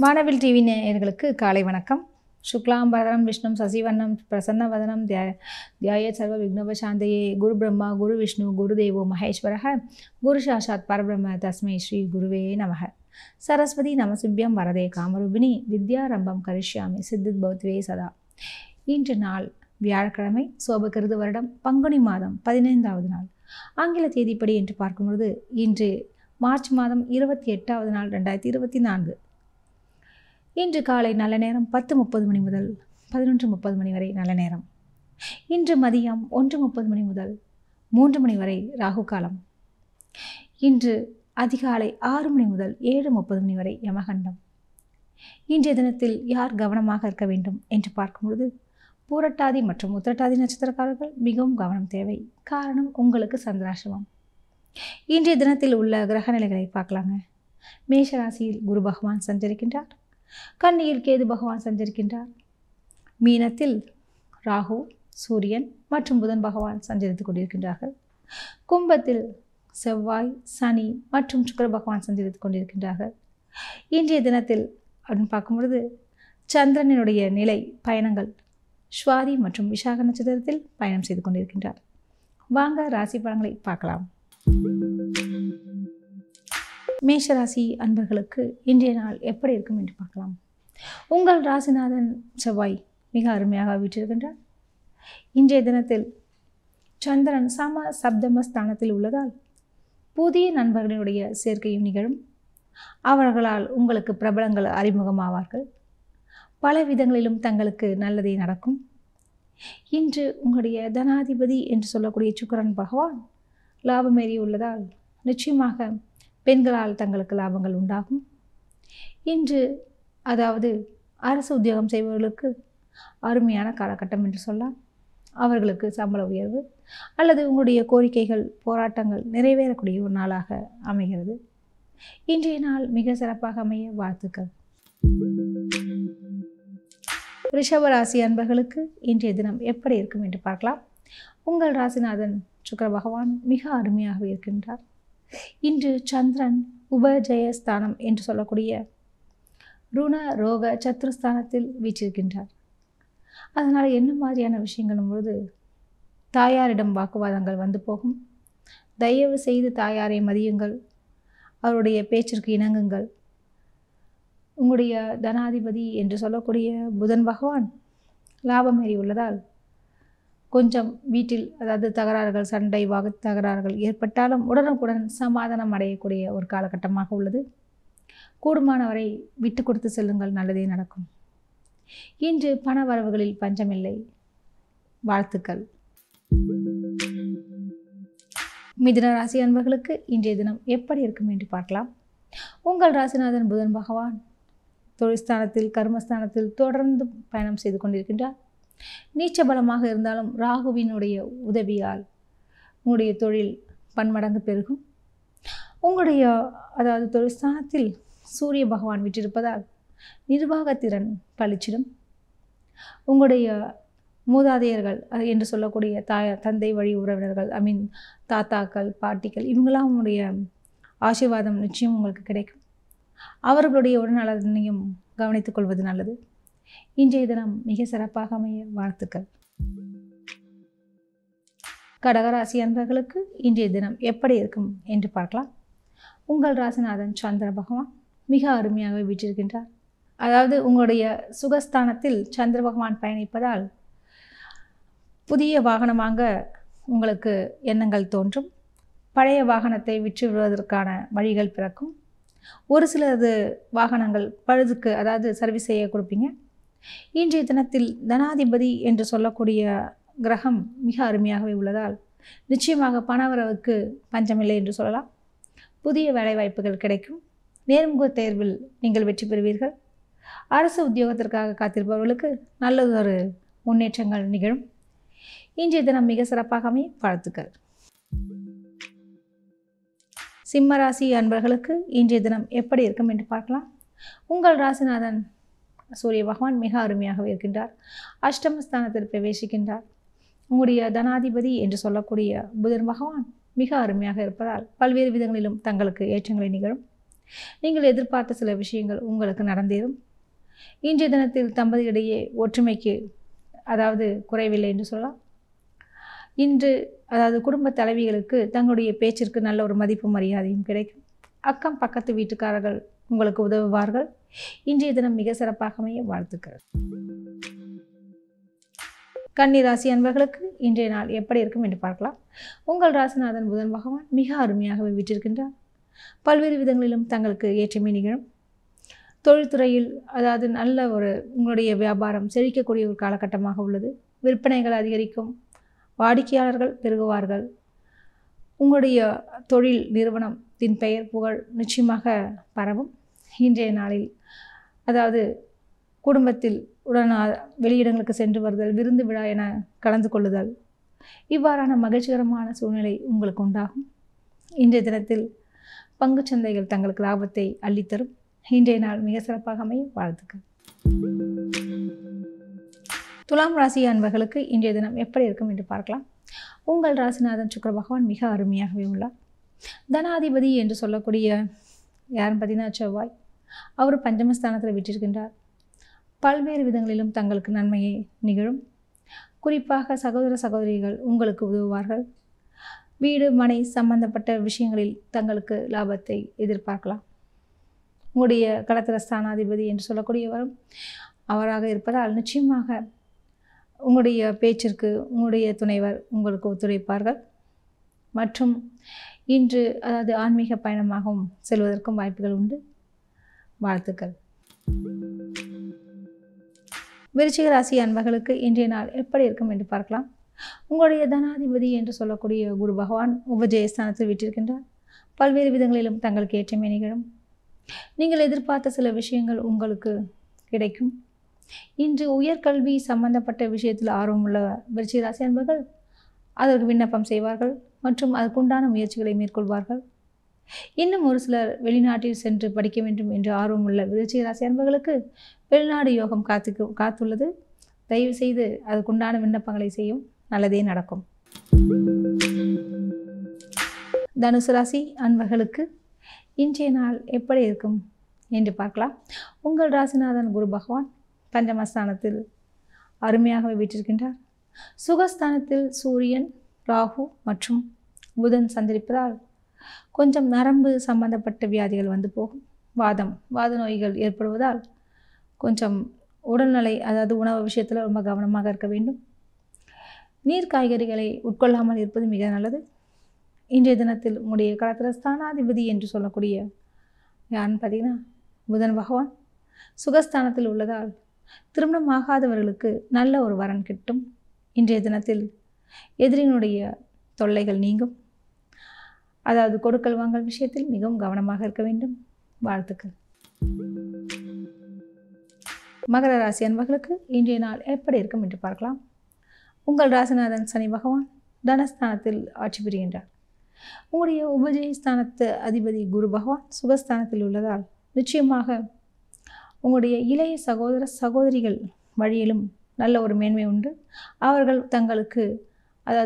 வானவில் டிவி நேயர்களுக்கு காலை வணக்கம். சுக்லாம் பரதரம் விஷ்ணும் சசிவர்ணம் பிரசன்னவதனம் தியாய சர்வ விக்னோபசாந்தயே. குரு பிரம்மா குரு விஷ்ணு குரு தேவோ மகேஸ்வரः குரு சாட்சாத் பரபிரம்ம தஸ்மை ஸ்ரீ குருவே நமः. சரஸ்வதி நமசிபியம் வரதே காமரூபிணி வித்யாரம்பம் கரிஷ்யாமி சித்தித் பௌத்வே சதா. இன்று நாள் வியாழக்கிழமை, சோபகிருது வருடம் பங்குனி மாதம் 15வது நாள். ஆங்கில தேதிப்படி என்று பார்க்கும்பொழுது இன்று மார்ச் மாதம் 28வது நாள் 2024. இன்று காலை நல்ல நேரம் 10:30 மணி முதல் 11:30 மணி வரை நல்ல நேரம். இன்று மதியம் 1:30 மணி முதல் 3 மணி வரை ராகு காலம். இன்று அதிகாலை 6 மணி முதல் 7:30 மணி வரை யமகண்டம். இன்றைய தினத்தில் யார் கவனமாக இருக்க வேண்டும் என்று பார்க்கும்பொழுது பூரட்டாதி மற்றும் உத்திரட்டாதி நட்சத்திரக்காரர்கள் மிகவும் கவனம் தேவை. காரணம், உங்களுக்கு சந்திராசிரமம். இன்றைய தினத்தில் உள்ள கிரக நிலைகளை பார்க்கலாங்க. மேஷராசியில் குரு பகவான் சஞ்சரிக்கின்றார். கன்னியில் கேது பகவான் சஞ்சரிக்கின்றார். மீனத்தில் ராகு, சூரியன் மற்றும் புதன் பகவான் சஞ்சரித்துக் கொண்டிருக்கின்றார்கள். கும்பத்தில் செவ்வாய், சனி மற்றும் சுக்கிர பகவான் சஞ்சரித்துக் கொண்டிருக்கின்றார்கள். இன்றைய தினத்தில் அப்படின்னு பார்க்கும்பொழுது சந்திரனுடைய நிலை பயணங்கள் ஸ்வாதி மற்றும் விசாக நட்சத்திரத்தில் பயணம் செய்து கொண்டிருக்கின்றார். வாங்க ராசி பலன்களை பார்க்கலாம். மேஷராசி அன்பர்களுக்கு இன்றைய நாள் எப்படி இருக்கும் என்று பார்க்கலாம். உங்கள் ராசிநாதன் செவ்வாய் மிக அருமையாக வீற்றிருக்கின்றார். இன்றைய தினத்தில் சந்திரன் சம சப்தம ஸ்தானத்தில் உள்ளதால் புதிய நண்பர்களுடைய சேர்க்கையும் நிகழும். அவர்களால் உங்களுக்கு பிரபலங்கள் அறிமுகமாவார்கள். பல விதங்களிலும் தங்களுக்கு நல்லதே நடக்கும். இன்று உங்களுடைய தனாதிபதி என்று சொல்லக்கூடிய சுக்கிரன் பகவான் லாபமேறி உள்ளதால் நிச்சயமாக பெண்களால் தங்களுக்கு லாபங்கள் உண்டாகும். இன்று அதாவது அரசு உத்தியோகம் செய்பவர்களுக்கு அருமையான காலகட்டம் என்று சொல்லலாம். அவர்களுக்கு சம்பள உயர்வு அல்லது உங்களுடைய கோரிக்கைகள் போராட்டங்கள் நிறைவேறக்கூடிய ஒரு நாளாக அமைகிறது. இன்றைய நாள் மிக சிறப்பாக அமைய வாழ்த்துக்கள். ரிஷபராசி அன்பர்களுக்கு இன்றைய தினம் எப்படி இருக்கும் என்று பார்க்கலாம். உங்கள் ராசிநாதன் சுக்கிர பகவான் மிக அருமையாக இருக்கின்றார். இன்று சந்திரன் உபஜயஸ்தானம் என்று சொல்லக்கூடிய ருண ரோக சத்ருஸ்தானத்தில் வீற்றிருக்கின்றார். அதனால் என்ன மாதிரியான விஷயங்களும் பொழுது தாயாரிடம் வாக்குவாதங்கள் வந்து போகும். தயவு செய்து தாயாரை மதியுங்கள், அவருடைய பேச்சிற்கு இணங்குங்கள். உங்களுடைய தனாதிபதி என்று சொல்லக்கூடிய புதன் பகவான் லாபமேறி உள்ளதால் கொஞ்சம் வீட்டில் அதாவது தகராறுகள், சண்டை, வாக்கு தகராறுகள் ஏற்பட்டாலும் உடனுக்குடன் சமாதானம் அடையக்கூடிய ஒரு காலகட்டமாக உள்ளது. கூடுமானவரை விட்டு கொடுத்து செல்லுங்கள், நல்லதே நடக்கும். இன்று பண வரவுகளில் பஞ்சமில்லை. வாழ்த்துக்கள். மிதுன ராசி அன்பர்களுக்கு இன்றைய தினம் எப்படி இருக்கும் என்று பார்க்கலாம். உங்கள் ராசிநாதன் புதன் பகவான் தொழில்ஸ்தானத்தில் கர்மஸ்தானத்தில் தொடர்ந்து பயணம் செய்து கொண்டிருக்கின்றார். நீச்ச பலமாக இருந்தாலும் ராகுவினுடைய உதவியால் உங்களுடைய தொழில் பன்மடங்கு பெருகும். உங்களுடைய அதாவது தொழில்ஸ்தானத்தில் சூரிய பகவான் விட்டிருப்பதால் நிர்வாகத்திறன் பளிச்சிடும். உங்களுடைய மூதாதையர்கள் என்று சொல்லக்கூடிய தந்தை வழி உறவினர்கள், தாத்தாக்கள், பாட்டிகள், இவங்களாம் உங்களுடைய ஆசீர்வாதம் நிச்சயம் உங்களுக்கு கிடைக்கும். அவர்களுடைய உடல்நலனையும் கவனித்துக் கொள்வது நல்லது. இன்றைய தினம் மிக சிறப்பாக அமைய வாழ்த்துக்கள். கடகராசி அன்பர்களுக்கு இன்றைய தினம் எப்படி இருக்கும் என்று பார்க்கலாம். உங்கள் ராசிநாதன் சந்திர பகவான் மிக அருமையாக வீற்றிருக்கின்றார். அதாவது உங்களுடைய சுகஸ்தானத்தில் சந்திர பகவான் பயணிப்பதால் புதிய வாகனமாக உங்களுக்கு எண்ணங்கள் தோன்றும். பழைய வாகனத்தை விற்று விடுவதற்கான வழிகள் பிறக்கும். ஒரு சிலது வாகனங்கள் பழுதுக்கு அதாவது சர்வீஸ் செய்ய கொடுப்பீங்க. இன்றைய தினத்தில் தனாதிபதி என்று சொல்லக்கூடிய கிரகம் மிக அருமையாகவே உள்ளதால் நிச்சயமாக பணவரவுக்கு பஞ்சமில்லை என்று சொல்லலாம். புதிய வேலைவாய்ப்புகள் கிடைக்கும். நேர்முக தேர்வில் நீங்கள் வெற்றி பெறுவீர்கள். அரசு உத்தியோகத்திற்காக காத்திருப்பவர்களுக்கு நல்லதொரு முன்னேற்றங்கள் நிகழும். இன்றைய தினம் மிக சிறப்பாக அமைய வாழ்த்துக்கள். சிம்மராசி அன்பர்களுக்கு இன்றைய தினம் எப்படி இருக்கும் என்று பார்க்கலாம். உங்கள் ராசிநாதன் சூரிய பகவான் மிக அருமையாகவே இருக்கின்றார். அஷ்டமஸ்தானத்தில் பிரவேசிக்கின்றார். உங்களுடைய தனாதிபதி என்று சொல்லக்கூடிய புதன் பகவான் மிக அருமையாக இருப்பதால் பல்வேறு விதங்களிலும் தங்களுக்கு ஏற்றங்களை நிகழும். நீங்கள் எதிர்பார்த்த சில விஷயங்கள் உங்களுக்கு நடந்தேறும். இன்றைய தினத்தில் தம்பதியிடையே ஒற்றுமைக்கு குறைவில்லை என்று சொல்லலாம். இன்று குடும்ப தலைவிகளுக்கு தங்களுடைய பேச்சிற்கு நல்ல ஒரு மதிப்பு மரியாதையும் கிடைக்கும். அக்கம் பக்கத்து வீட்டுக்காரர்கள் உங்களுக்கு உதவுவார்கள். இன்றைய தினம் மிக சிறப்பாக அமைய வாழ்த்துக்கள். கன்னி ராசி அன்பர்களுக்கு இன்றைய நாள் எப்படி இருக்கும் என்று பார்க்கலாம். உங்கள் ராசிநாதன் புதன் பகவான் மிக அருமையாகவே வீற்றிருக்கின்றார். பல்வேறு விதங்களிலும் தங்களுக்கு ஏற்றமே நிகழும். தொழில்துறையில் நல்ல உங்களுடைய வியாபாரம் செழிக்கக்கூடிய ஒரு காலகட்டமாக உள்ளது. விற்பனைகள் அதிகரிக்கும். வாடிக்கையாளர்கள் பெருகுவார்கள். உங்களுடைய தொழில் நிறுவனத்தின் பெயர் புகழ் நிச்சயமாக பரவும். இன்றைய நாளில் குடும்பத்தில் வெளியிடங்களுக்கு சென்று வருதல், விருந்து விழா என கலந்து கொள்ளுதல், இவ்வாறான மகிழ்ச்சிகரமான சூழ்நிலை உங்களுக்கு உண்டாகும். இன்றைய தினத்தில் பங்கு சந்தைகள் தங்களுக்கு லாபத்தை அள்ளித்தரும். இன்றைய நாள் மிக சிறப்பாக அமையும். வாழ்த்துக்கள். துலாம் ராசி அன்பர்களுக்கு இன்றைய தினம் எப்படி இருக்கும் என்று பார்க்கலாம். உங்கள் ராசிநாதன் சுக்கிர பகவான் மிக அருமையாகவே உள்ளார். தனாதிபதி என்று சொல்லக்கூடிய யாருன்னு பார்த்தீங்கன்னா செவ்வாய். அவர் பஞ்சமஸ்தானத்தில் விட்டிருக்கின்றார். பல்வேறு விதங்களிலும் தங்களுக்கு நன்மையை நிகழும். குறிப்பாக சகோதர சகோதரிகள் உங்களுக்கு உதவுவார்கள். வீடு மனை சம்பந்தப்பட்ட விஷயங்களில் தங்களுக்கு லாபத்தை எதிர்பார்க்கலாம். உங்களுடைய களத்திர ஸ்தானாதிபதி என்று சொல்லக்கூடியவரும் அவராக இருப்பதால் நிச்சயமாக உங்களுடைய பேச்சிற்கு உங்களுடைய துணைவர் உங்களுக்கு ஒத்துழைப்பார்கள். மற்றும் இன்று ஆன்மீக பயணமாகவும் செல்வதற்கும் வாய்ப்புகள் உண்டு. வாழ்த்துக்கள். விருச்சிக ராசி அன்பர்களுக்கு இன்றைய நாள் எப்படி இருக்கும் என்று பார்க்கலாம். உங்களுடைய தனாதிபதி என்று சொல்லக்கூடிய குரு பகவான் உபஜயஸ்தானத்தில் விட்டிருக்கின்றார். பல்வேறு விதங்களிலும் தங்களுக்கு ஏற்றமே நிகழும். நீங்கள் எதிர்பார்த்த சில விஷயங்கள் உங்களுக்கு கிடைக்கும். இன்று உயர்கல்வி சம்பந்தப்பட்ட விஷயத்தில் ஆர்வமுள்ள விருச்சிக ராசி அன்பர்கள் அதற்கு விண்ணப்பம் செய்வார்கள் மற்றும் அதற்குண்டான முயற்சிகளை மேற்கொள்வார்கள். இன்னும் ஒரு சிலர் வெளிநாட்டில் சென்று படிக்க வேண்டும் என்று ஆர்வமுள்ள விருச்சிக ராசி அன்பர்களுக்கு வெளிநாடு யோகம் காத்துள்ளது. தயவு செய்து அதுக்குண்டான விண்ணப்பங்களை செய்யும். நல்லதே நடக்கும். தனுசு ராசி அன்பர்களுக்கு இன்றைய நாள் எப்படி இருக்கும் என்று பார்க்கலாம். உங்கள் ராசிநாதன் குரு பகவான் பஞ்சமஸ்தானத்தில் அருமையாகவே வீற்றிருக்கின்றார். சுகஸ்தானத்தில் சூரியன், ராகு மற்றும் புதன் சந்திரிப்பதால் கொஞ்சம் நரம்பு சம்பந்தப்பட்ட வியாதிகள் வந்து போகும். வாத நோய்கள் ஏற்படுவதால் கொஞ்சம் உடல்நிலை உணவு விஷயத்தில் ரொம்ப கவனமாக இருக்க வேண்டும். நீர் காய்கறிகளை உட்கொள்ளாமல் இருப்பது மிக நல்லது. இன்றைய தினத்தில் உங்களுடைய களத்திர ஸ்தானாதிபதி என்று சொல்லக்கூடிய யாருன்னு பார்த்தீங்கன்னா புதன் பகவான் சுகஸ்தானத்தில் உள்ளதால் திருமணம் ஆகாதவர்களுக்கு நல்ல ஒரு வரன் கிட்டும். இன்றைய தினத்தில் எதிரினுடைய தொல்லைகள் நீங்கும். கொடுக்கல் வாங்கல் விஷயத்தில் மிகவும் கவனமாக இருக்க வேண்டும். வாழ்த்துக்கள். மகர ராசி அன்பர்களுக்கு இன்றைய நாள் எப்படி இருக்கும் என்று பார்க்கலாம். உங்கள் ராசிநாதன் சனி பகவான் தனஸ்தானத்தில் ஆட்சி புரிகின்றார். உங்களுடைய உபஜயஸ்தானத்து அதிபதி குரு பகவான் சுகஸ்தானத்தில் உள்ளதால் நிச்சயமாக உங்களுடைய இளைய சகோதர சகோதரிகள் வழியிலும் நல்ல ஒரு மேன்மை உண்டு. அவர்கள் தங்களுக்கு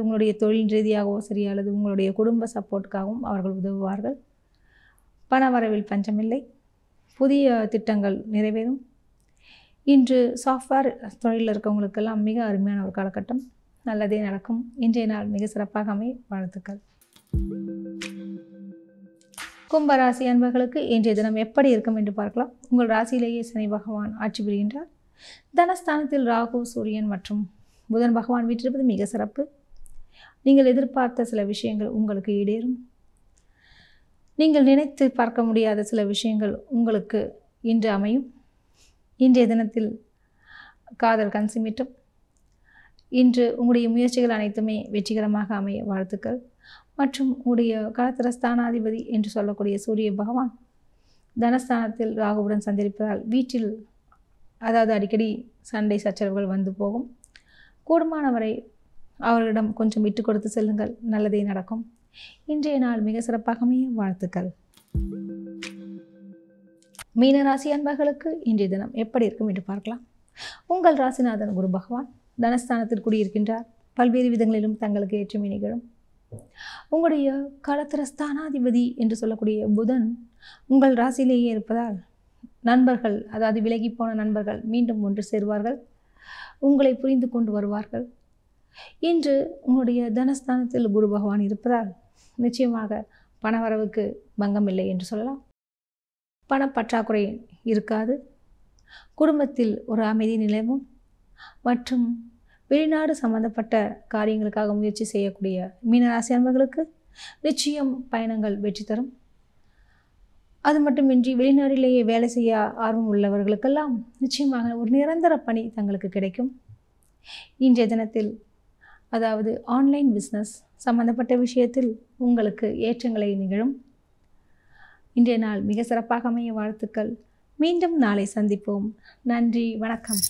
உங்களுடைய தொழில் ரீதியாகவோ சரி அல்லது உங்களுடைய குடும்ப சப்போர்ட்டுக்காகவும் அவர்கள் உதவுவார்கள். பண வரவில் பஞ்சமில்லை. புதிய திட்டங்கள் நிறைவேறும். இன்று சாஃப்ட்வேர் தொழிலில் இருக்கவங்களுக்கெல்லாம் மிக அருமையான ஒரு காலகட்டம். நல்லதே நடக்கும். இன்றைய நாள் மிக சிறப்பாக அமைய வாழ்த்துக்கள். கும்பராசி அன்பர்களுக்கு இன்றைய தினம் எப்படி இருக்கும் என்று பார்க்கலாம். உங்கள் ராசியிலேயே சனி பகவான் ஆட்சி புரிகின்றார். தனஸ்தானத்தில் ராகு, சூரியன் மற்றும் புதன் பகவான் வீற்றிருப்பது மிக சிறப்பு. நீங்கள் எதிர்பார்த்த சில விஷயங்கள் உங்களுக்கு ஈடேறும். நீங்கள் நினைத்து பார்க்க முடியாத சில விஷயங்கள் உங்களுக்கு இன்று அமையும். இன்றைய தினத்தில் காதல் கன்சிமிட்டும். இன்று உங்களுடைய முயற்சிகள் அனைத்துமே வெற்றிகரமாக அமைய வாழ்த்துக்கள். மற்றும் உங்களுடைய களத்திர ஸ்தானாதிபதி என்று சொல்லக்கூடிய சூரிய பகவான் தனஸ்தானத்தில் ராகுவுடன் சஞ்சரிப்பதால் வீட்டில் அடிக்கடி சண்டை சச்சரவுகள் வந்து போகும். கூடுமானவரை அவர்களிடம் கொஞ்சம் விட்டு கொடுத்து செல்லுங்கள். நல்லதே நடக்கும். இன்றைய நாள் மிக சிறப்பாக அமைய வாழ்த்துக்கள். மீனராசி அன்பர்களுக்கு இன்றைய தினம் எப்படி இருக்கும் என்று பார்க்கலாம். உங்கள் ராசிநாதன் குரு பகவான் தனஸ்தானத்தில் குடியிருக்கின்றார். பல்வேறு விதங்களிலும் தங்களுக்கு ஏற்றமே நிகழும். உங்களுடைய களத்திர ஸ்தானாதிபதி என்று சொல்லக்கூடிய புதன் உங்கள் ராசியிலேயே இருப்பதால் நண்பர்கள், அதாவது விலகி போன நண்பர்கள் மீண்டும் ஒன்று சேருவார்கள். உங்களை புரிந்து கொண்டு வருவார்கள். இன்று உங்களுடைய தனஸ்தானத்தில் குரு பகவான் இருப்பதால் நிச்சயமாக பணவரவுக்கு பங்கமில்லை என்று சொல்லலாம். பணப்பற்றாக்குறை இருக்காது. குடும்பத்தில் ஒரு அமைதி நிலவும் மற்றும் வெளிநாடு சம்பந்தப்பட்ட காரியங்களுக்காக முயற்சி செய்யக்கூடிய மீனராசி அன்பர்களுக்கு நிச்சயம் பயணங்கள் வெற்றி தரும். அது மட்டுமின்றி வெளிநாட்டிலேயே வேலை செய்ய ஆர்வம் உள்ளவர்களுக்கெல்லாம் நிச்சயமாக ஒரு நிரந்தர பணி தங்களுக்கு கிடைக்கும். இன்றைய தினத்தில் அதாவது ஆன்லைன் பிஸ்னஸ் சம்பந்தப்பட்ட விஷயத்தில் உங்களுக்கு ஏற்றங்களை நிகழும். இன்றைய நாள் மிக சிறப்பாக அமைய வாழ்த்துக்கள். மீண்டும் நாளை சந்திப்போம். நன்றி, வணக்கம்.